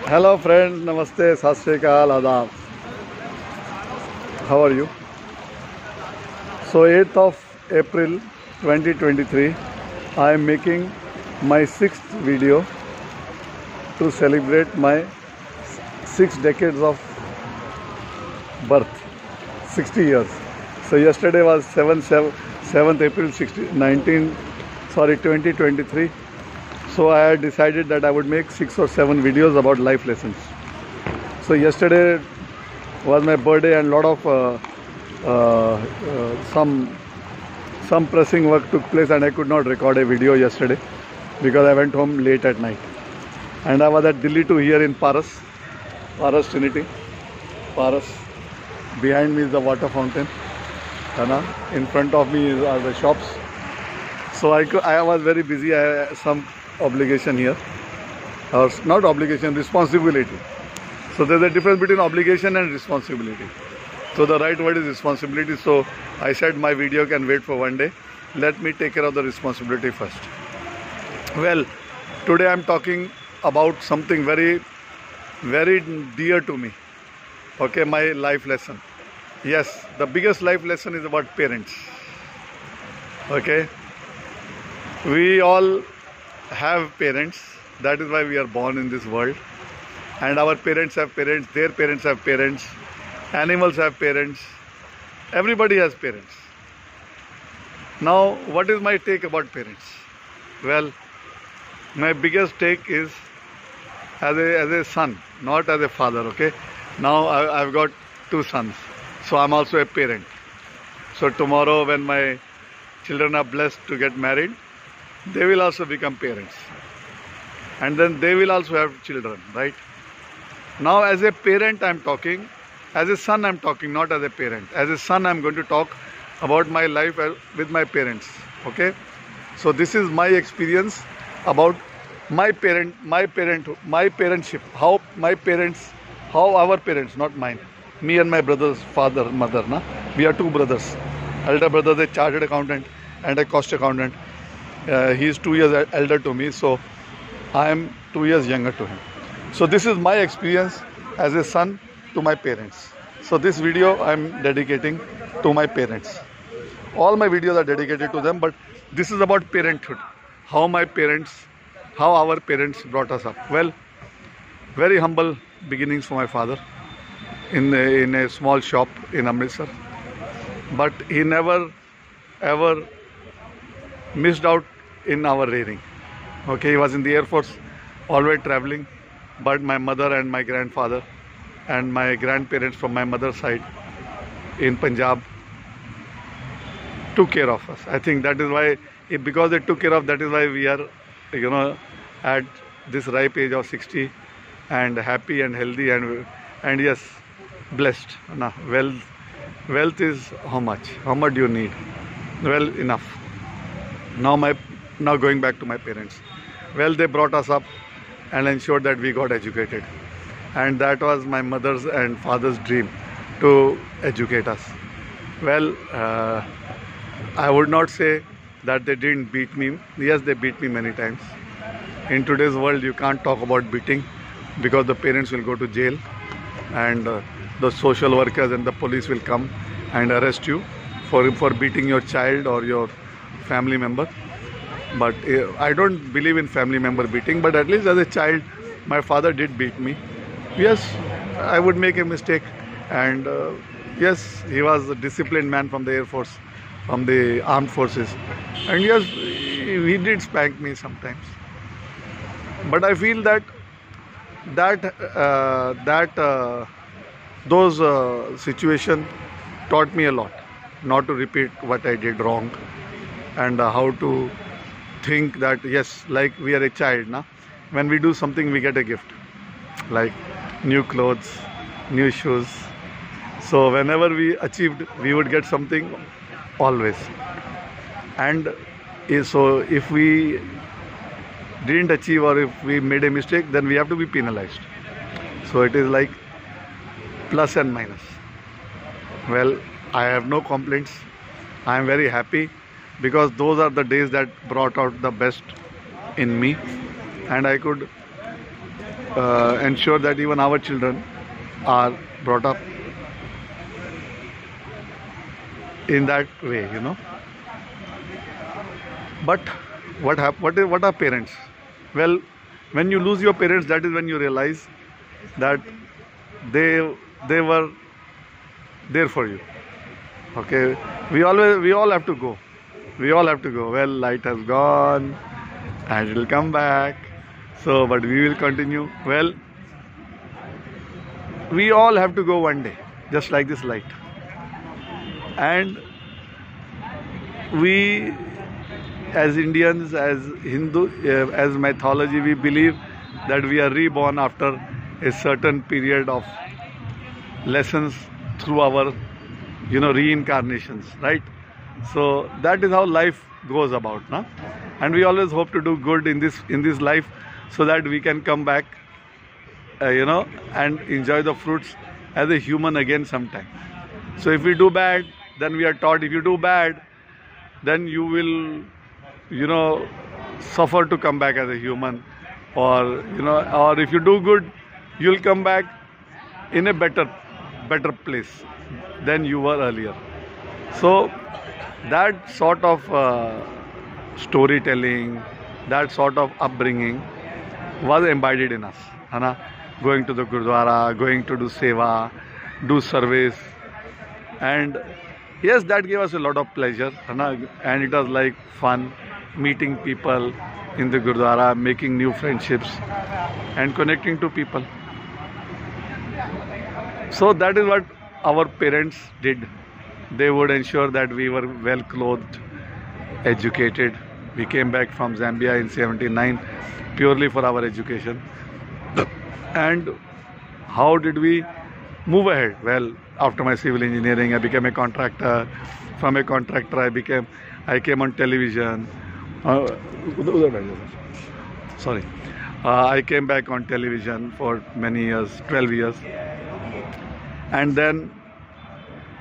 Hello friends, Namaste, Sat Sri Akal, Adab. How are you? So 8th of April 2023, I am making my 6th video to celebrate my 6 decades of birth, 60 years. So yesterday was 7th April 2023. So I had decided that I would make 6 or 7 videos about life lessons. So yesterday was my birthday and lot of some pressing work took place, and I could not record a video yesterday because I went home late at night. And I was at Delhi to here in Paras Trinity. Paras. Behind me is the water fountain. In front of me are the shops. So I was very busy. I had some obligation here, or not obligation, responsibility. So there's a difference between obligation and responsibility. So the right word is responsibility. So I said my video can wait for one day. Let me take care of the responsibility first. Well, today I'm talking about something very, very dear to me. Okay, my life lesson. Yes, the biggest life lesson is about parents. Okay, we all have parents. That is why we are born in this world. And our parents have parents, their parents have parents, animals have parents, everybody has parents. Now, what is my take about parents? Well, my biggest take is as a son, not as a father. Okay, now I've got 2 sons, so I'm also a parent. So tomorrow when my children are blessed to get married, they will also become parents, and then they will also have children, right? Now as a parent I'm talking, as a son I'm talking, not as a parent. As a son I'm going to talk about my life with my parents. Okay, so this is my experience about my parentship, how our parents, not mine, me and my brother's father, mother, we are 2 brothers. Elder brother is a chartered accountant and a cost accountant. He is 2 years elder to me, so I am 2 years younger to him. So this is my experience as a son to my parents. So this video I am dedicating to my parents. All my videos are dedicated to them, but this is about parenthood. How our parents brought us up. Well, very humble beginnings for my father in a small shop in Amritsar. But he never ever missed out in our rearing. Okay, he was in the Air Force, always traveling, but my mother and my grandfather and my grandparents from my mother's side in Punjab took care of us. I think that is why, because they took care of, that is why we are, at this ripe age of 60 and happy and healthy and yes, blessed. Wealth is how much? How much do you need? Well, enough. Now going back to my parents. Well, they brought us up and ensured that we got educated, and that was my mother's and father's dream, to educate us. Well, I would not say that they didn't beat me. Yes, they beat me many times. In today's world you can't talk about beating, because the parents will go to jail, and the social workers and the police will come and arrest you for beating your child or your family member. But I don't believe in family member beating, but at least as a child my father did beat me. Yes, I would make a mistake, and yes, he was a disciplined man from the Air Force, from the armed forces, and yes, he did spank me sometimes. But I feel that those situations taught me a lot, not to repeat what I did wrong, and how to think that, yes, like we are a child, when we do something we get a gift, like new clothes, new shoes. So whenever we achieved, we would get something always. And so if we didn't achieve, or if we made a mistake, then we have to be penalized. So it is like plus and minus. Well, I have no complaints. I am very happy, because those are the days that brought out the best in me, and I could ensure that even our children are brought up in that way, you know. But what are parents? Well, when you lose your parents, that is when you realize that they were there for you. Okay, we all have to go. We all have to go. Well, light has gone and it will come back. So, but we will continue. Well, we all have to go one day, just like this light. And we, as Indians, as Hindu, as mythology, we believe that we are reborn after a certain period of lessons through our, you know, reincarnations, right? So that is how life goes about, no? And we always hope to do good in this life, so that we can come back, you know, and enjoy the fruits as a human again sometime. So if we do bad, then we are taught, if you do bad, then you will, you know, suffer to come back as a human, or, you know, or if you do good, you'll come back in a better place than you were earlier. So that sort of storytelling, that sort of upbringing was embodied in us, Hana? Going to the Gurdwara, going to do seva, do service, and yes, that gave us a lot of pleasure, Hana? And it was like fun, meeting people in the Gurdwara, making new friendships and connecting to people. So that is what our parents did. They would ensure that we were well clothed, educated. We came back from Zambia in '79 purely for our education. And how did we move ahead? Well, after my civil engineering, I became a contractor. From a contractor, I came on television. I came back on television for many years, 12 years. And then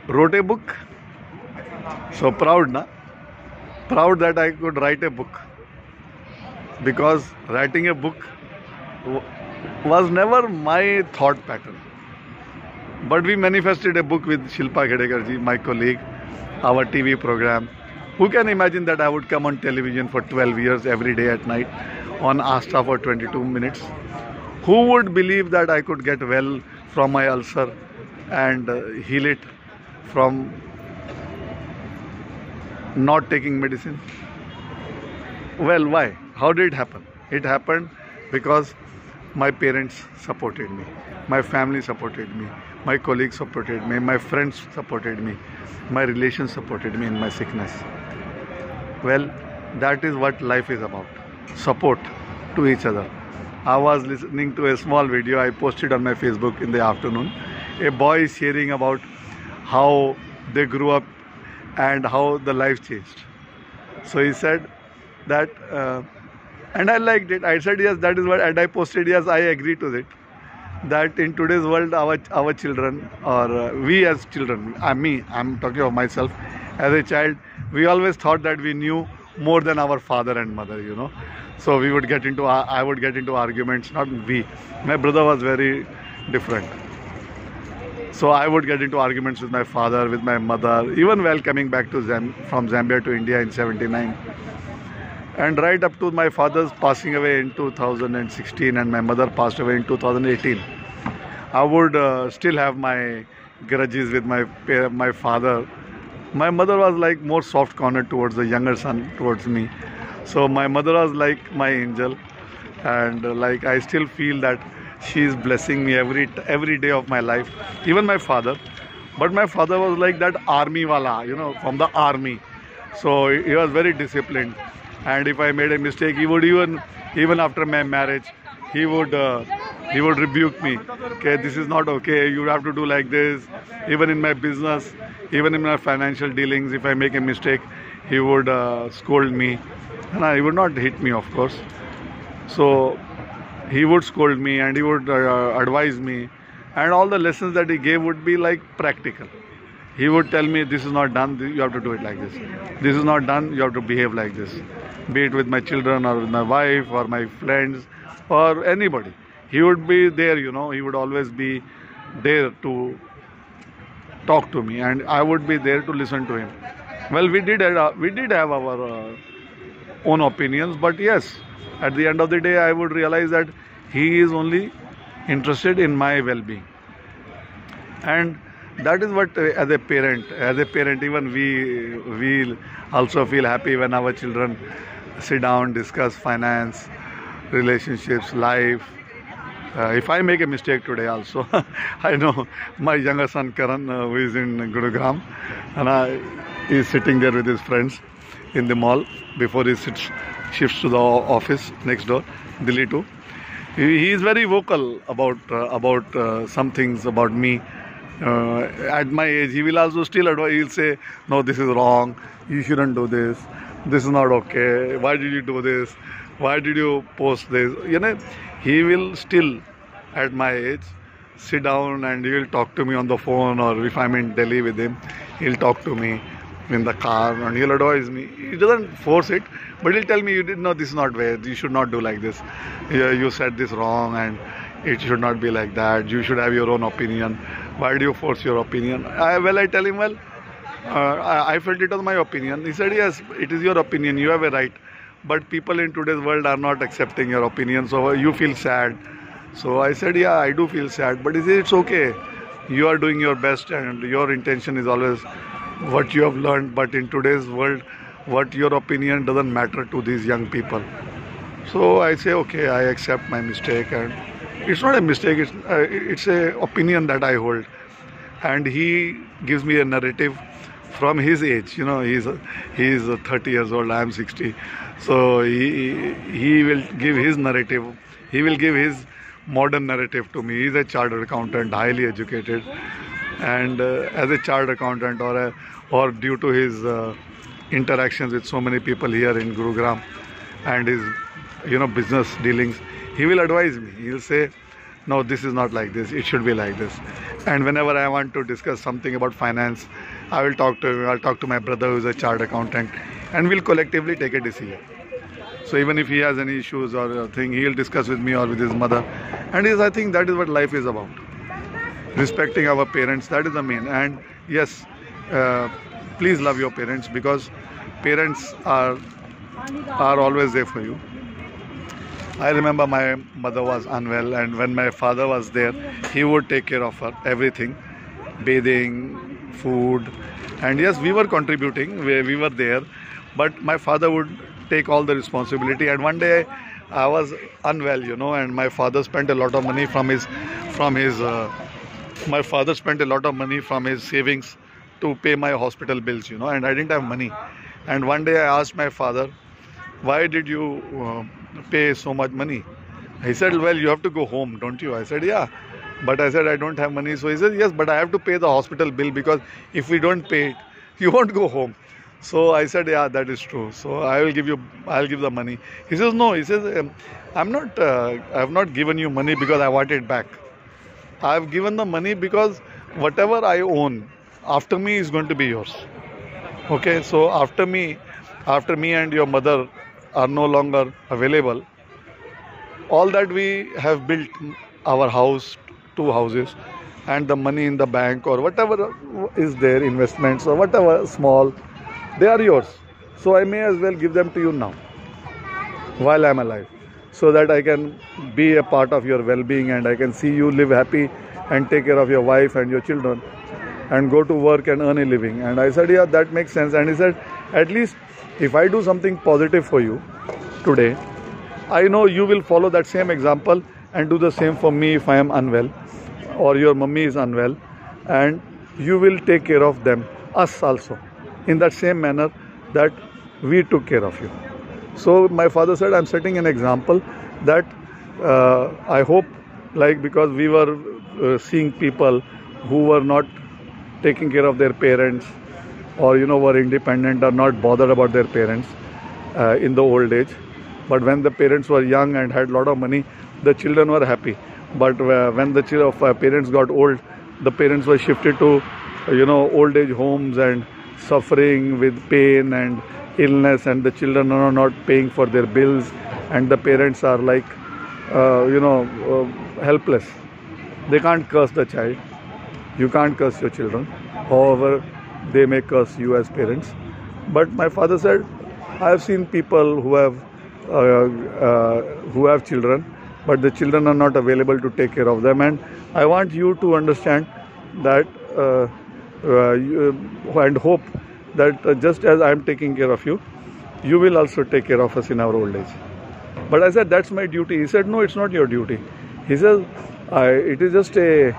wrote a book. So proud, na? Proud that I could write a book. Because writing a book was never my thought pattern. But we manifested a book with Shilpa Khedekar ji, my colleague, our TV program. Who can imagine that I would come on television for 12 years every day at night on Astha for 22 minutes? Who would believe that I could get well from my ulcer and heal it from not taking medicine? Well, why? How did it happen? It happened because my parents supported me, my family supported me, my colleagues supported me, my friends supported me, my relations supported me in my sickness. Well, that is what life is about. Support to each other. I was listening to a small video I posted on my Facebook in the afternoon. A boy is sharing about how they grew up and how the life changed. So he said that, and I liked it. I said yes, that is what, and I posted yes, I agree to it. That in today's world, our children, or we as children, I'm talking of myself, as a child, we always thought that we knew more than our father and mother, you know. So we would get into, I would get into arguments, not we. My brother was very different. So I would get into arguments with my father, with my mother, even while coming back to from Zambia to India in '79. And right up to my father's passing away in 2016 and my mother passed away in 2018, I would still have my grudges with my father. My mother was like more soft-cornered towards the younger son, towards me. So my mother was like my angel, and like I still feel that she is blessing me every day of my life. Even my father, but my father was like that army wala, you know, from the army. So he was very disciplined. And if I made a mistake, he would even after my marriage, he would rebuke me. Okay, this is not okay. You have to do like this. Even in my business, even in my financial dealings, if I make a mistake, he would scold me, and he would not hit me, of course. So he would scold me and he would advise me, and all the lessons that he gave would be like practical. He would tell me, this is not done, you have to do it like this. This is not done, you have to behave like this. Be it with my children or with my wife or my friends or anybody. he would be there, you know, he would always be there to talk to me, and I would be there to listen to him. Well, we did have our own opinions, but yes, at the end of the day, I would realize that he is only interested in my well-being, and that is what as a parent, even we also feel happy when our children sit down, discuss finance, relationships, life. If I make a mistake today also, I know my younger son Karan, who is in Gurugram, and he is sitting there with his friends in the mall before he shifts to the office next door, Delhi too. He is very vocal about some things about me. At my age, he will also still advise. He'll say, "No, this is wrong. You shouldn't do this. This is not okay. Why did you do this? Why did you post this?" You know, he will still, at my age, sit down and he will talk to me on the phone, or if I'm in Delhi with him, he'll talk to me in the car and he'll advise me. He doesn't force it, but he'll tell me, "You did not. This is not way. You should not do like this. You said this wrong, and it should not be like that. You should have your own opinion. Why do you force your opinion?" I tell him, well, I felt it was my opinion. He said, "Yes, it is your opinion. You have a right. But people in today's world are not accepting your opinion, so you feel sad." So I said, "Yeah, I do feel sad." But he said, "It's okay. You are doing your best, and your intention is always what you have learned. But in today's world, what your opinion doesn't matter to these young people." So I say, "Okay, I accept my mistake." And it's not a mistake. It's a opinion that I hold. And he gives me a narrative from his age. You know, he's 30 years old. I am 60. So he will give his narrative. He will give his modern narrative to me. He's a chartered accountant, highly educated, and as a chartered accountant, or due to his interactions with so many people here in Gurugram and his business dealings, he will advise me. He'll say, "No, this is not like this. It should be like this." And whenever I want to discuss something about finance, I will talk to him. I'll talk to my brother, who is a chartered accountant, and we'll collectively take a decision. So even if he has any issues or a thing, he'll discuss with me or with his mother. And I think that is what life is about. Respecting our parents, that is the main. And yes, please love your parents, because parents are always there for you. I remember my mother was unwell, and when my father was there, he would take care of her, everything, bathing, food. And yes, we were contributing, we were there, but my father would take all the responsibility. And one day I was unwell, and my father spent a lot of money from his savings to pay my hospital bills, and I didn't have money. And one day I asked my father, "Why did you pay so much money?" He said, "Well, you have to go home, don't you?" I said, "Yeah." But I said, "I don't have money." So he said, "Yes, but I have to pay the hospital bill, because if we don't pay it, you won't go home." So I said, "Yeah, that is true. So I'll give the money." He says, "No." He says, I have not given you money because I want it back. I have given the money because whatever I own after me is going to be yours. Okay, so after me and your mother are no longer available, all that we have built, our house, 2 houses, and the money in the bank or whatever is there, investments or whatever small, they are yours. So I may as well give them to you now while I am alive, so that I can be a part of your well-being, and I can see you live happy and take care of your wife and your children and go to work and earn a living. And I said, "Yeah, that makes sense." And he said, "At least if I do something positive for you today, I know you will follow that same example and do the same for me if I am unwell or your mummy is unwell, and you will take care of them, us also, in that same manner that we took care of you." So my father said, "I'm setting an example that I hope, because we were seeing people who were not taking care of their parents, or were independent or not bothered about their parents in the old age. But when the parents were young and had a lot of money, the children were happy. But when the parents got old, the parents were shifted to old age homes and suffering with pain and illness, and the children are not paying for their bills, and the parents are helpless. They can't curse the child. You can't curse your children. However, they may curse you as parents. But my father said, I have seen people who have children, but the children are not available to take care of them. And I want you to understand that and hope that just as I am taking care of you, you will also take care of us in our old age. But I said, that's my duty. He said, no, it's not your duty. He says, it is just a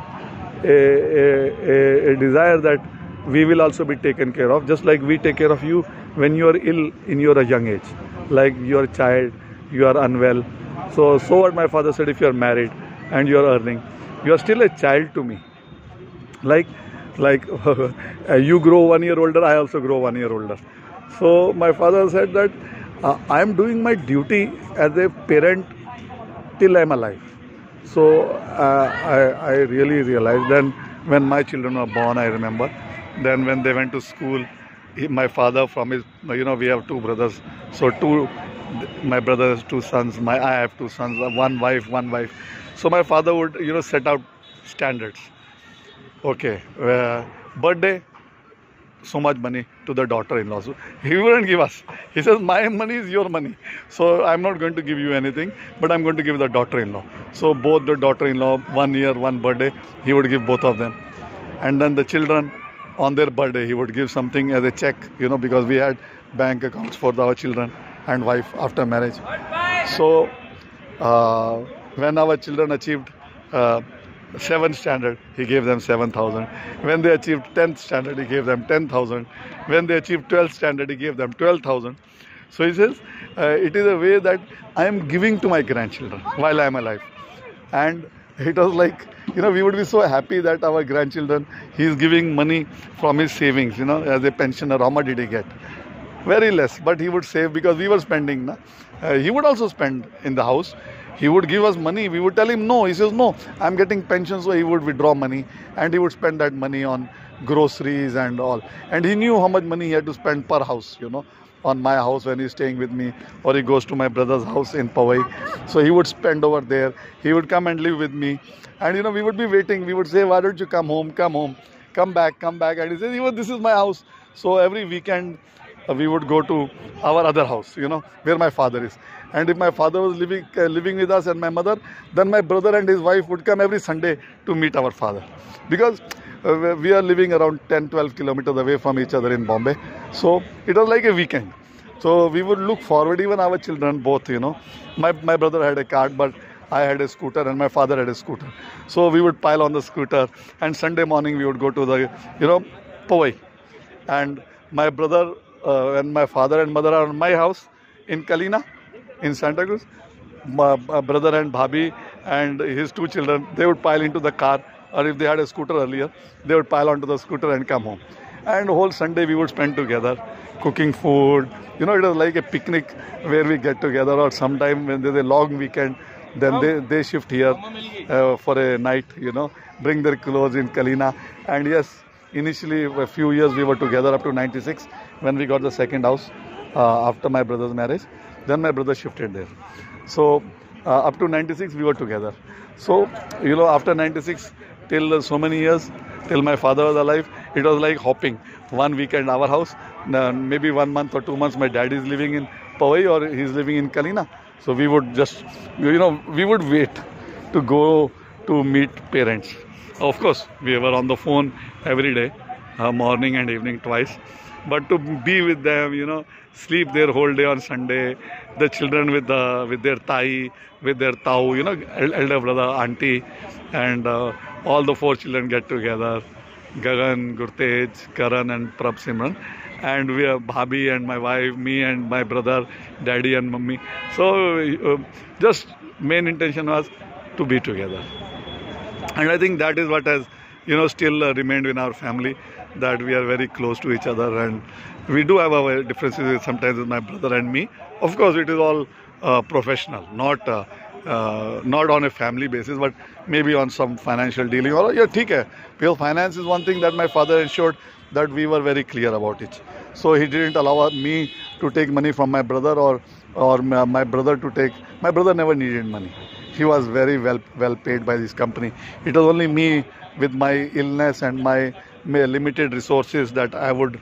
desire that we will also be taken care of, just like we take care of you when you are ill in your young age, like you are a child, you are unwell. So what my father said, if you are married and you are earning, you are still a child to me. Like you grow 1 year older, I also grow 1 year older. So my father said that I am doing my duty as a parent till I am alive. So I really realized then when my children were born, I remember, then when they went to school, my father from his, we have two brothers. So my brother has two sons, I have two sons, one wife. So my father would, set out standards. Okay, birthday, so much money to the daughter-in-law. So he wouldn't give us. He says, my money is your money. So I'm not going to give you anything, but I'm going to give the daughter-in-law. So both the daughter-in-law, 1 year, one birthday, he would give both of them. And then the children, on their birthday, he would give something as a check, because we had bank accounts for our children and wife after marriage. So when our children achieved 7th standard, he gave them 7,000. When they achieved 10th standard, he gave them 10,000. When they achieved 12th standard, he gave them 12,000. So he says, it is a way that I am giving to my grandchildren while I am alive. And it was like, we would be so happy that our grandchildren, he is giving money from his savings, as a pensioner. How much did he get? Very less, but he would save because we were spending. He would also spend in the house. He would give us money. We would tell him no. He says, no, I'm getting pension. So he would withdraw money and he would spend that money on groceries and all. And he knew how much money he had to spend per house, on my house when he's staying with me, or he goes to my brother's house in Powai. So he would spend over there. He would come and live with me. And, we would be waiting. We would say, why don't you come home, come back. And he says, this is my house. So every weekend, we would go to our other house, where my father is. And if my father was living with us and my mother, then my brother and his wife would come every Sunday to meet our father. Because we are living around 10-12 kilometers away from each other in Bombay. So it was like a weekend. So we would look forward, even our children both, My brother had a cart, but I had a scooter and my father had a scooter. So we would pile on the scooter and Sunday morning we would go to the, Powai. And my brother and my father and mother are in my house in Kalina, in Santa Cruz. My brother and Bhabhi and his two children, they would pile into the car, or if they had a scooter earlier, they would pile onto the scooter and come home. And whole Sunday we would spend together, cooking food. It was like a picnic where we get together, or sometime when there's a long weekend, then they shift here for a night, bring their clothes in Kalina. And yes, initially a few years we were together up to 96 when we got the second house after my brother's marriage. Then my brother shifted there. So up to 96 we were together. So, after 96 till so many years, till my father was alive, it was like hopping. One weekend our house, maybe 1 month or 2 months my dad is living in Powai or he's living in Kalina. So we would just, we would wait to go to meet parents. Of course, we were on the phone every day, morning and evening twice. But to be with them, sleep their whole day on Sunday, the children with their tai, with their tau, elder brother, auntie, and all the 4 children get together, Gagan, Gurtej, Karan and Prab Simran. And we are Bhabhi and my wife, me and my brother, daddy and mummy. So just main intention was to be together. And I think that is what has, still remained in our family, that we are very close to each other. And we do have our differences sometimes with my brother and me. Of course, it is all professional, not on a family basis, but maybe on some financial dealing. Or because finance is one thing that my father ensured that we were very clear about it. So he didn't allow me to take money from my brother or my brother to take. My brother never needed money. he was very well paid by this company. It was only me with my illness and my limited resources that I would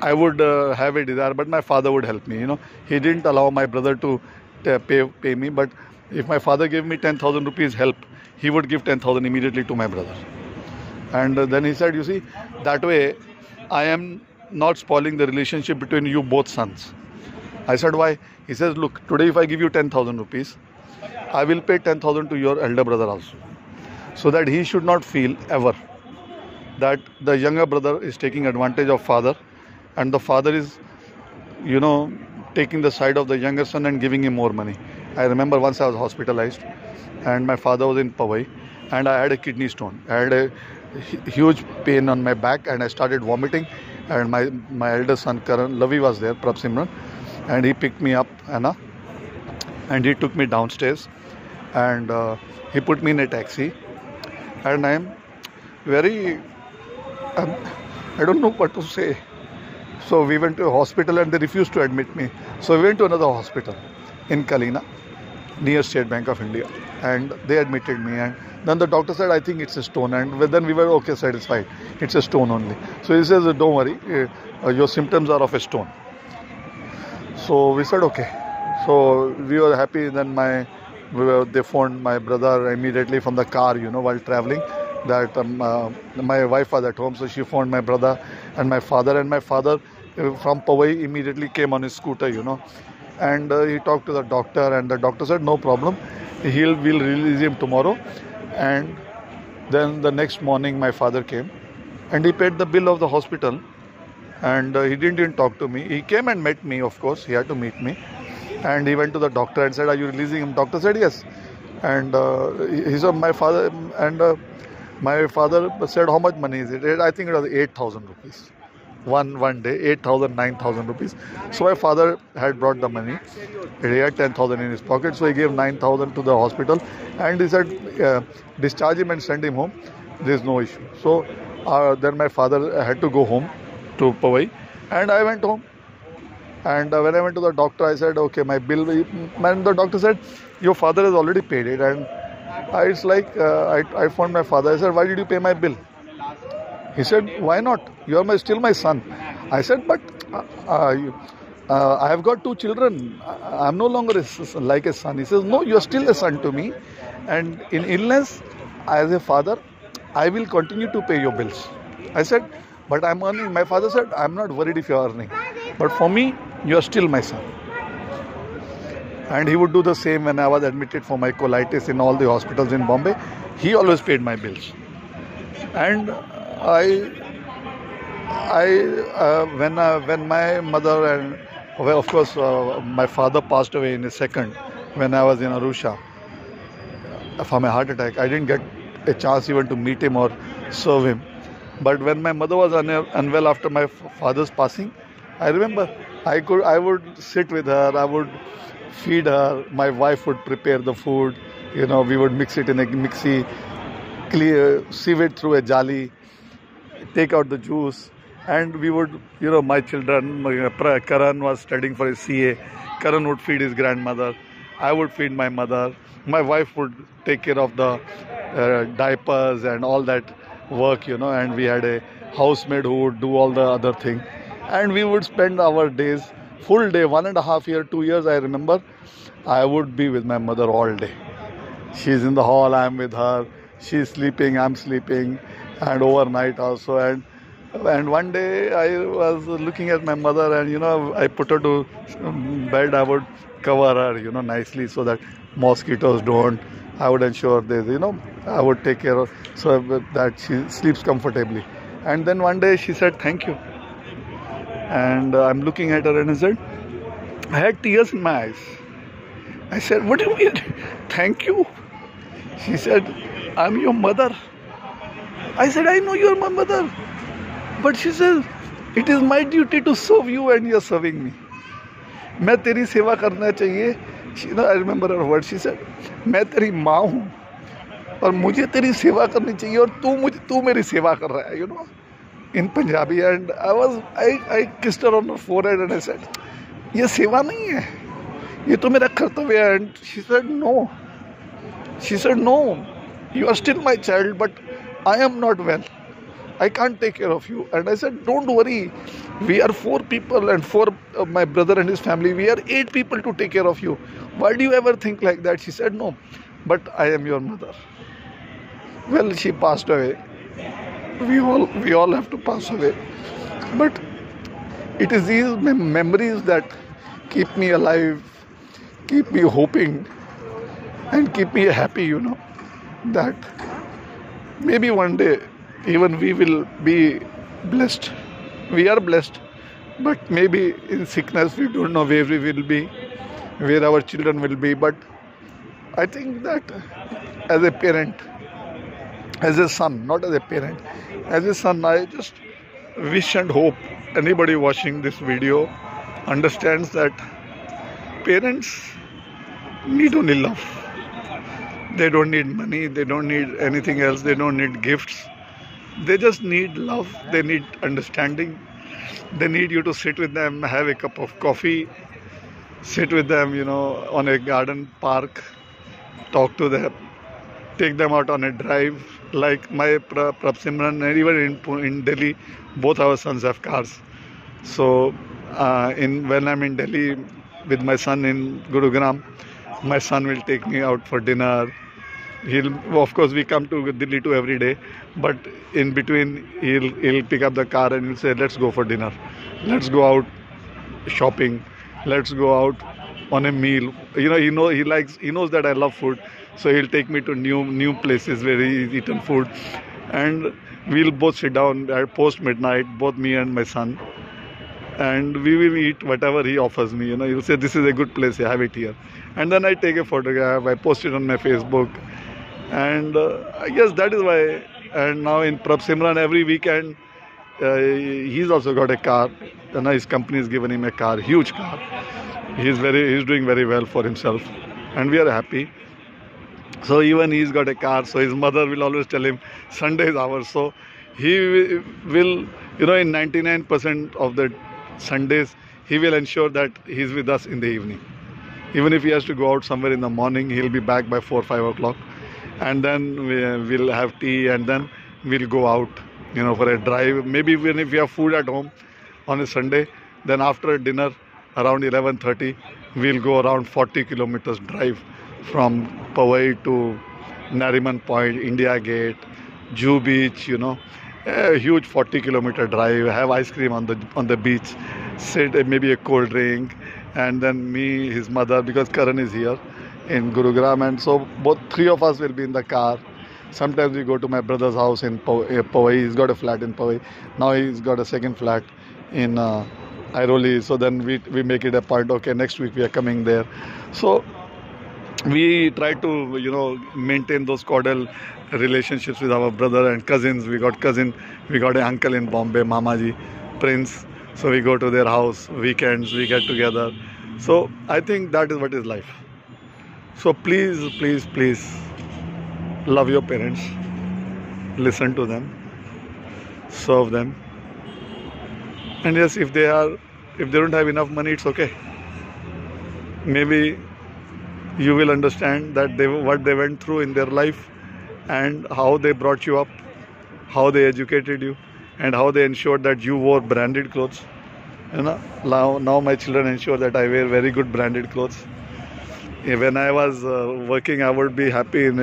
have a desire, but my father would help me. He didn't allow my brother to pay me, but if my father gave me 10,000 rupees help, he would give 10,000 immediately to my brother. And then he said, you see, that way I am not spoiling the relationship between you both sons. I said, why? He says, look, today if I give you 10,000 rupees, I will pay 10,000 to your elder brother also, so that he should not feel ever that the younger brother is taking advantage of father, and the father is, taking the side of the younger son and giving him more money. I remember once I was hospitalized and my father was in Powai and I had a kidney stone. I had a huge pain on my back and I started vomiting, and my elder son Karan, Lavi was there, Prab Simran, and he picked me up, and he took me downstairs and he put me in a taxi, and I am very, I don't know what to say. So we went to a hospital and they refused to admit me. So we went to another hospital in Kalina, near State Bank of India, and they admitted me, and then the doctor said, I think it's a stone, and then we were okay, satisfied. It's a stone only. So he says, don't worry, your symptoms are of a stone. So we said, okay. So we were happy. Then they phoned my brother immediately from the car, while traveling, that my wife was at home. So she phoned my brother and my father. And my father from Powai immediately came on his scooter, and he talked to the doctor, and the doctor said, no problem, we'll release him tomorrow. And then the next morning my father came and he paid the bill of the hospital, and he didn't even talk to me. He came and met me, of course, he had to meet me, and he went to the doctor and said, are you releasing him? Doctor said, yes. And he said, my father said, how much money is it? I think it was 8,000 rupees. One day, 8,000, 9,000 rupees. So my father had brought the money. He had 10,000 in his pocket. So he gave 9,000 to the hospital, and he said, discharge him and send him home. There is no issue. So then my father had to go home to Powai, and I went home. And when I went to the doctor, I said, okay, my bill. And the doctor said, your father has already paid it. And it's like, I phoned my father. I said, why did you pay my bill? He said, why not? You are still my son. I said, but I have got 2 children. I am no longer like a son. He says, no, you are still a son to me. And in illness, as a father, I will continue to pay your bills. I said, but I am earning. My father said, I am not worried if you are earning. But for me, you are still my son. And he would do the same when I was admitted for my colitis in all the hospitals in Bombay. He always paid my bills. And when my mother and, well, of course, my father passed away in a second when I was in Arusha from a heart attack. I didn't get a chance even to meet him or serve him. But when my mother was unwell after my father's passing, I remember I would sit with her, I would feed her, my wife would prepare the food, we would mix it in a mixie, sieve it through a jali, take out the juice, and we would, my children, Karan was studying for his CA, Karan would feed his grandmother, I would feed my mother, my wife would take care of the diapers and all that work, and we had a housemaid who would do all the other thing, and we would spend our days, full day, 1.5 years, 2 years, I remember, I would be with my mother all day. She's in the hall, I'm with her, she's sleeping, I'm sleeping, and overnight also. And one day I was looking at my mother, and I put her to bed. I would cover her, nicely, so that mosquitoes don't. I would ensure I would take care of, so that she sleeps comfortably. And then one day she said, thank you. And I'm looking at her, and I said, I had tears in my eyes. I said, what do you mean? Thank you. She said, I'm your mother. I said, I know you're my mother. But she says, it is my duty to serve you and you're serving me. मैं तेरी सेवा करना चाहिए. I remember her words. She said, मैं तेरी माँ हूँ और मुझे तेरी सेवा करनी चाहिए और तू मेरी सेवा कर रहा है, in Punjabi. And I kissed her on her forehead and I said, ये सेवा नहीं है, ये तो मेरा कर्तव्य है. And she said, no, She said, no, you are still my child, but I am not well. I can't take care of you. And I said, don't worry. We are 4 people and 4, my brother and his family. We are 8 people to take care of you. Why do you ever think like that? She said, no, but I am your mother. Well, she passed away. We all have to pass away. But it is these memories that keep me alive, keep me hoping, and keep me happy, that maybe one day even we will be blessed. We are blessed, but maybe in sickness we don't know where we will be, where our children will be. But I think that as a parent, as a son, not as a parent, as a son, I just wish and hope anybody watching this video understands that parents need only love. They don't need money, they don't need anything else, they don't need gifts. They just need love, they need understanding. They need you to sit with them, have a cup of coffee, sit with them, on a garden park, talk to them, take them out on a drive. Like my Prabsimran, and even in Delhi, both our sons have cars. So when I'm in Delhi with my son in Gurugram, my son will take me out for dinner. Of course, we come to Delhi too every day, but in between he'll pick up the car and he'll say, let's go for dinner, let's go out shopping, let's go out on a meal. He knows that I love food, so he'll take me to new places where he's eaten food, and we'll both sit down at post midnight, both me and my son, and we will eat whatever he offers me. He'll say, this is a good place, have it here, and then I take a photograph, I post it on my Facebook. And I guess that is why. And now in Prabsimran, every weekend he's also got a car. His company has given him a car, huge car. He's doing very well for himself, and we are happy. So even he's got a car. So his mother will always tell him Sunday is ours. So he will, in 99% of the Sundays, he will ensure that he's with us in the evening. Even if he has to go out somewhere in the morning, he'll be back by 4 or 5 o'clock. And then we'll have tea, and then we'll go out, for a drive. Maybe even if we have food at home on a Sunday, then after dinner around 11:30, we'll go around 40 kilometers drive from Powai to Nariman Point, India Gate, Juhu Beach, a huge 40-kilometer drive, have ice cream on the beach, sit, maybe a cold drink, and then me, his mother, because Karan is here in Gurugram, and so both 3 of us will be in the car. Sometimes we go to my brother's house in Powai. He's got a flat in Powai. Now he's got a second flat in Airoli. So then we make it a point. Okay, next week we are coming there. So we try to maintain those cordial relationships with our brother and cousins. We got an uncle in Bombay, Mamaji, Prince. So we go to their house weekends. We get together. So I think that is what is life. So please love your parents, listen to them, serve them, and yes, if they don't have enough money, it's okay. Maybe you will understand that what they went through in their life, and how they brought you up, how they educated you, and how they ensured that you wore branded clothes. Now my children ensure that I wear very good branded clothes. When I was working, I would be happy in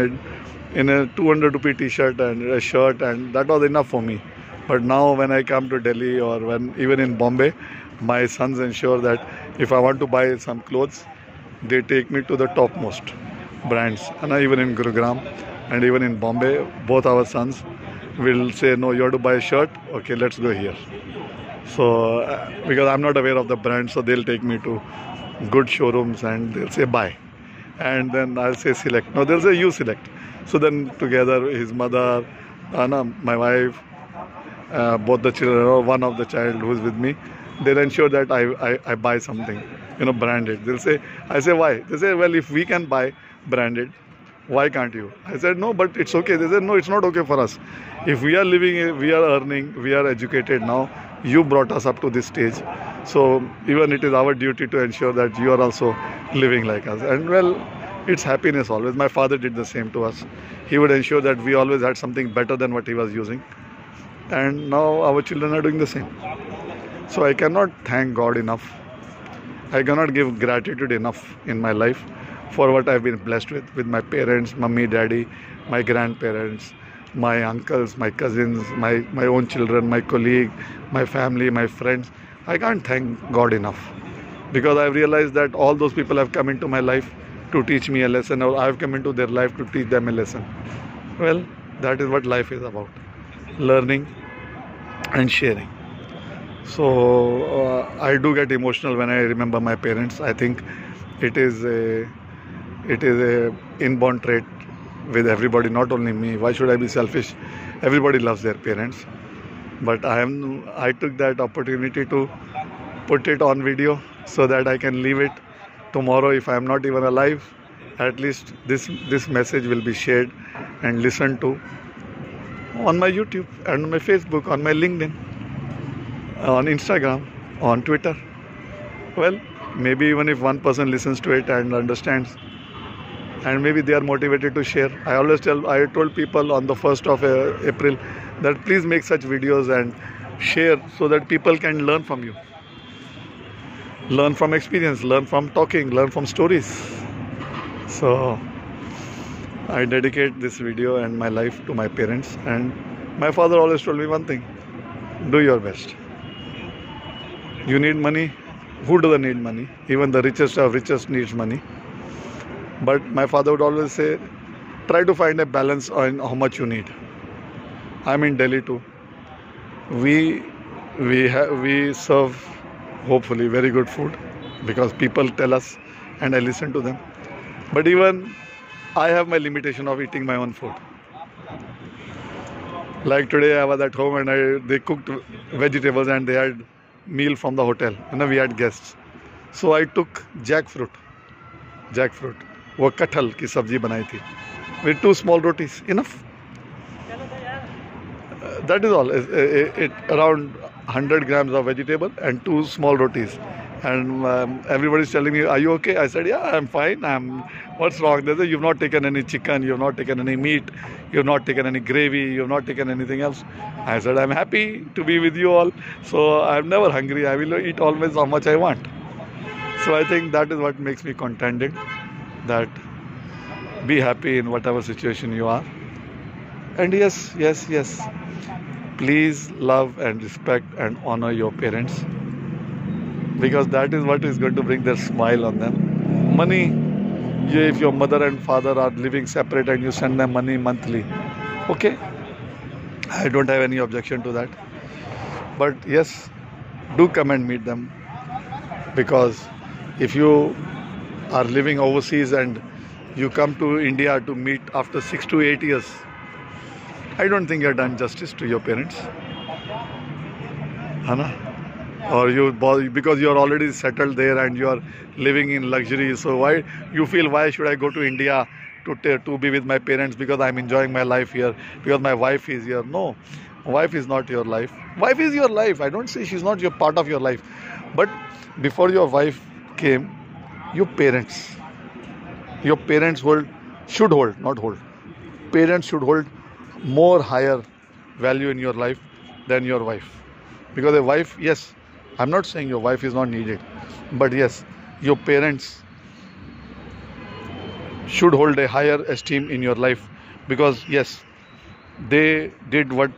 a 200 rupee t-shirt and a shirt, and that was enough for me. But now when I come to Delhi, or even in Bombay, my sons ensure that if I want to buy some clothes, they take me to the topmost brands. And even in Gurugram and even in Bombay, both our sons will say, no, you have to buy a shirt, okay, let's go here. So because I'm not aware of the brand, so they'll take me to good showrooms and they'll say buy, and then I'll say select. No, they'll say you select. So then together, his mother, my wife, both the children, or one of the child who's with me, they'll ensure that I buy something, branded. I say why? They say, well, if we can buy branded, why can't you? I said, no, but it's okay. They said, no, it's not okay for us. If we are living, we are earning, we are educated now, you brought us up to this stage. So even it is our duty to ensure that you are also living like us. And well, It's happiness always. My father did the same to us. He would ensure that we always had something better than what he was using. And now our children are doing the same. So I cannot thank God enough. I cannot give gratitude enough in my life for what I've been blessed with my parents, mummy, daddy, my grandparents, my uncles, my cousins, my own children, my colleague, my family, my friends. I can't thank God enough, because I've realized that all those people have come into my life to teach me a lesson, or I've come into their life to teach them a lesson. Well, that is what life is about, learning and sharing. So I do get emotional when I remember my parents. I think it is a inborn trait with everybody, not only me. Why should I be selfish? Everybody loves their parents. But I took that opportunity to put it on video so that I can leave it tomorrow. If I am not even alive, at least this message will be shared and listened to on my YouTube and my Facebook, on my LinkedIn, on Instagram, on Twitter. Well, maybe even if one person listens to it and understands, and maybe they are motivated to share. I told people on the 1st of April that please make such videos and share so that people can learn from you. Learn from experience, learn from talking, learn from stories. So I dedicate this video and my life to my parents. And my father always told me one thing: do your best. You need money. Who doesn't need money? Even the richest of richest needs money. But my father would always say, try to find a balance on how much you need. I'm in Delhi too. We serve hopefully very good food, because people tell us and I listen to them. But even I have my limitation of eating my own food. Like today I was at home and they cooked vegetables and they had meal from the hotel. We had guests. So I took jackfruit. वो कटहल की सब्जी बनाई थी with 2 small rotis. Enough. That is all. It around 100 grams of vegetable and 2 small rotis. And everybody's telling me, are you okay? I said, yeah, I'm fine. What's wrong? They say, you've not taken any chicken, you've not taken any meat, you've not taken any gravy, you've not taken anything else. I said, I'm happy to be with you all. So I'm never hungry. I will eat always how much I want. So I think that is what makes me contented. That be happy in whatever situation you are. And yes, please love and respect and honor your parents, because that is what is going to bring their smile on them. Money, if your mother and father are living separate and you send them money monthly, okay, I don't have any objection to that. But yes, do come and meet them, because if you are living overseas and you come to India to meet after 6 to 8 years, I don't think you have done justice to your parents. Or because you are already settled there and you are living in luxury. So why should I go to India to be with my parents, because I'm enjoying my life here, because my wife is here? No, wife is not your life. Wife is your life. I don't say she's not your part of your life. But before your wife came, your parents should hold. Parents should hold more higher value in your life than your wife. Because a wife, yes, I'm not saying your wife is not needed, but yes, your parents should hold a higher esteem in your life, because yes, they did what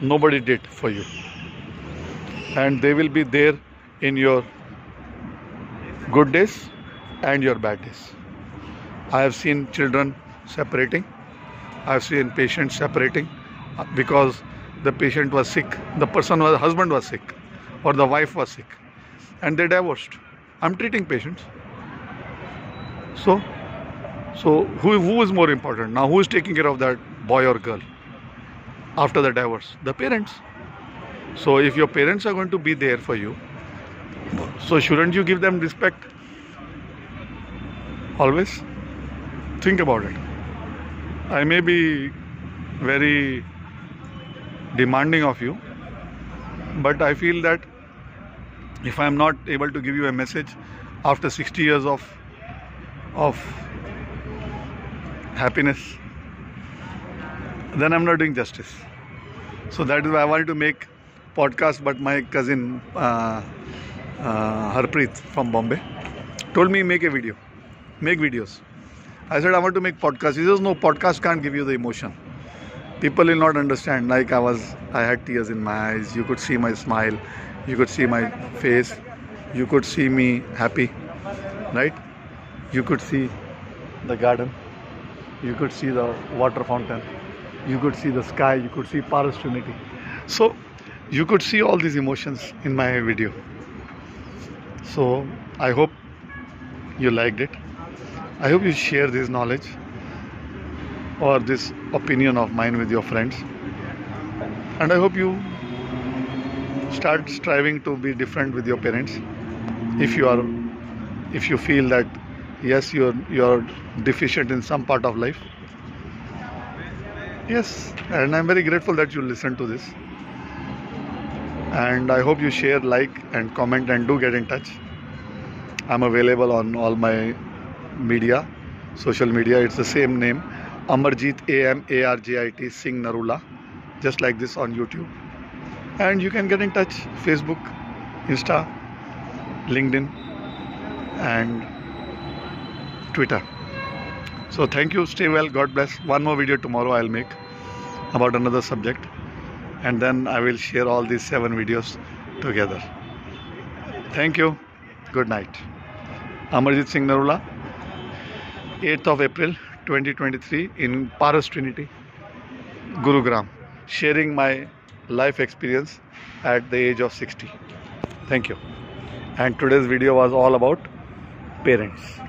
nobody did for you, and they will be there in your good days and your bad days. I have seen children separating. I have seen patients separating because the patient was sick, the husband was sick, or the wife was sick, and they divorced. I'm treating patients. So who is more important now? Who is taking care of that boy or girl after the divorce? The parents. So if your parents are going to be there for you, so shouldn't you give them respect? Always. Think about it. I may be very demanding of you, but I feel that if I am not able to give you a message after 60 years of happiness, then I'm not doing justice. So that is why I wanted to make podcast, but my cousin Harpreet from Bombay told me make videos. I said I want to make podcast. He says no, podcast can't give you the emotion. People will not understand. Like I had tears in my eyes. You could see my smile. You could see my face. You could see me happy, right? You could see the garden. You could see the water fountain. You could see the sky. You could see Paras Trinity. So you could see all these emotions in my video. So I hope you liked it. I hope you share this knowledge or this opinion of mine with your friends. And I hope you start striving to be different with your parents. If you feel that yes, you're deficient in some part of life. Yes, and I'm very grateful that you listen to this. And I hope you share, like and comment, and do get in touch. I'm available on all my media, social media. It's the same name, Amarjit AMARJIT Singh Narula, just like this on YouTube. And you can get in touch, Facebook, Insta, LinkedIn and Twitter. So thank you, stay well, God bless. One more video tomorrow I'll make about another subject, and then I will share all these 7 videos together. Thank you, good night. Amarjit Singh Narula, 8th of April 2023 in Paras Trinity, Gurugram, sharing my life experience at the age of 60. Thank you. And today's video was all about parents.